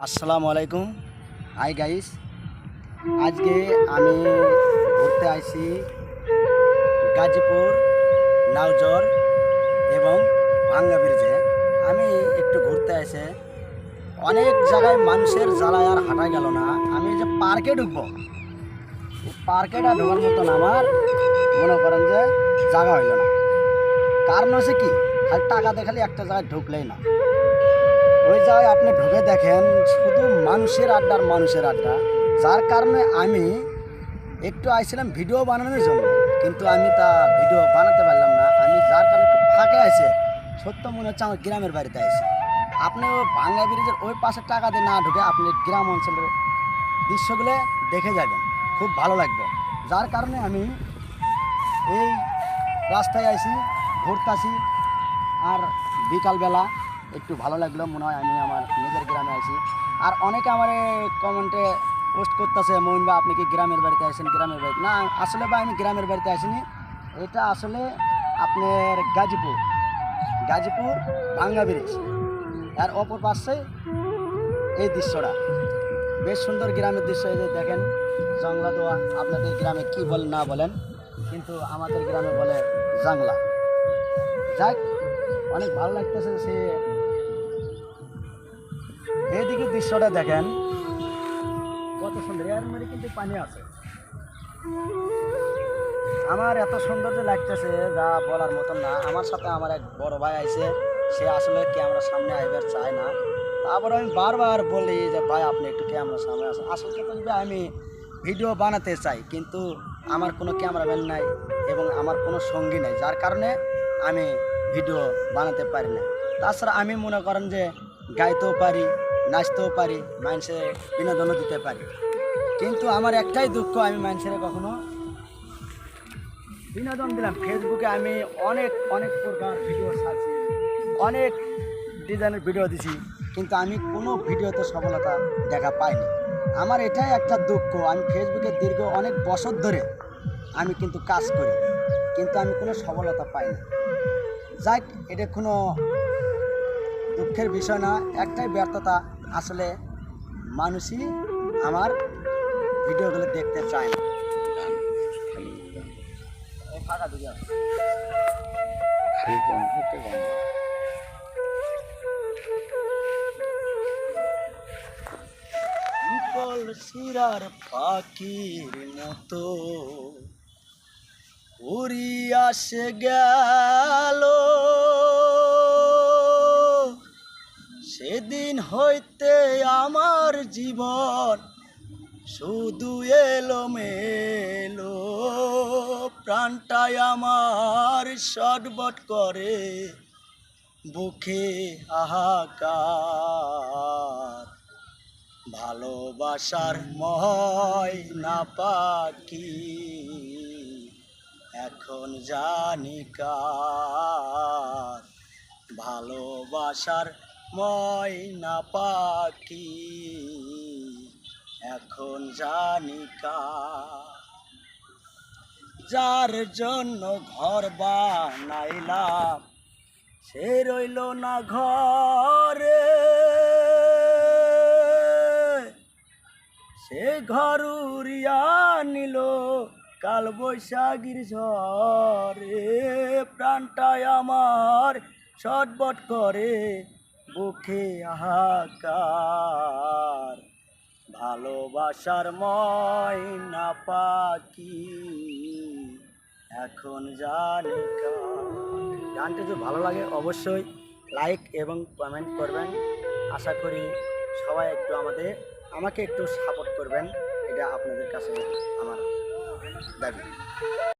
আসসালামু আলাইকুম। Hi guys, আজকে আমি ঘুরতে আসি গাজীপুর, নাওজর এবং ভাঙ্গা ব্রিজে। আমি একটু ঘুরতে এসে অনেক জায়গায় মানুষের জ্বালায় আর হাঁটা গেল না। আমি যে পার্কে ঢুকবো, এই পার্কেটা ঢোকার মতন আমার মনে করেন যে জায়গা হইল না। কারণ হচ্ছে কি, খালি টাকা দেখালে একটা জায়গায় ঢুকলেই না। ওই জায়গায় আপনি ঢুকে দেখেন শুধু মানুষের আড্ডা আর মানুষের আড্ডা। যার কারণে আমি একটু আইছিলাম ভিডিও বানানোর জন্য, কিন্তু আমি তা ভিডিও বানাতে পারলাম না। আমি যার কারণে একটু ফাঁকে আছে, সত্য মনে হচ্ছে আমার গ্রামের বাড়িতে আছি। আপনি ওই ভাঙ্গা ব্রিজের ওই পাশে টাকা দিয়ে না ঢুকে আপনি গ্রাম অঞ্চলের দৃশ্যগুলো দেখে যাবেন, খুব ভালো লাগবে। যার কারণে আমি এই রাস্তায় আইছি, ঘুরতাছি। আর বিকালবেলা একটু ভালো লাগলো, মনে হয় আমি আমার নিজের গ্রামে আছি। আর অনেকে আমার কমেন্টে পোস্ট করতেছে, মহিন ভাই আপনি কি গ্রামের বাড়িতে আসেন? গ্রামের বাড়িতে না, আসলে ভাই আমি গ্রামের বাড়িতে আসিনি। এটা আসলে আপনার গাজীপুর ভাঙ্গা ব্রিজ, আর অপর পাশে এই দৃশ্যটা বেশ সুন্দর গ্রামের দৃশ্য। এই যে দেখেন জংলা দোয়া, আপনাদের গ্রামে কি বলেন না বলেন, কিন্তু আমাদের গ্রামে বলে জাংলা। যাক, অনেক ভালো লাগতেছে। সে এইদিকে দৃশ্যটা দেখেন কত সুন্দর, এর মধ্যে কিন্তু পানি আছে। আমার এত সৌন্দর্য লাগতেছে যা বলার মতন না। আমার সাথে আমার এক বড় ভাই আইছে, সে আসলে ক্যামেরার সামনে আইবার চায় না। তারপর আমি বারবার বলি যে ভাই আপনি একটু ক্যামেরার সামনে আসেন। আসলে কিন্তু আমি ভিডিও বানাতে চাই, কিন্তু আমার কোনো ক্যামেরাম্যান নাই এবং আমার কোনো সঙ্গী নাই, যার কারণে আমি ভিডিও বানাতে পারি না। তাছাড়া আমি মনে করেন যে গাইতেও পারি, নাচতেও পারি, মানুষের বিনোদনও দিতে পারি। কিন্তু আমার একটাই দুঃখ, আমি মানুষের কখনো বিনোদন দিলাম। ফেসবুকে আমি অনেক অনেক প্রকার ভিডিও ছাড়ছি, অনেক ডিজাইনের ভিডিও দিছি, কিন্তু আমি কোনো ভিডিওতে সফলতা দেখা পাইনি। আমার এটাই একটা দুঃখ। আমি ফেসবুকে দীর্ঘ অনেক বছর ধরে আমি কিন্তু কাজ করি, কিন্তু আমি কোনো সফলতা পাইনি। যাক, এটা কোনো দুঃখের বিষয় না, একটাই ব্যর্থতা। আসলে মানুষই আমার ভিডিওগুলো দেখতে চায় না। ফাঁকা দিকে আছে শিরার পাখির মতো উড়িয়া সে গেল, সেদিন হইতে আমার জীবন শুধু এলো মেলো। প্রাণটাই আমার শটবট করে, বুকে হাহাকার। ভালোবাসার ময়না পাখি এখন জানি কার। ভালোবাসার ময়না পাখি এখন জানি কার। যার জন্য ঘর বানাইলাম সে রইল না ঘরে, সে ঘর উড়িয়া নিল কাল বৈশাখীর ঝড়ে। প্রাণটাই আমার ছটবট করে, বুকে হাহাকার। ভালোবাসার ময়না পাখি এখন জানি কার। গানটি যদি ভালো লাগে অবশ্যই লাইক এবং কমেন্ট করবেন। আশা করি সবাই একটু আমাকে একটু সাপোর্ট করবেন, এটা আপনাদের কাছে আমার দাবি।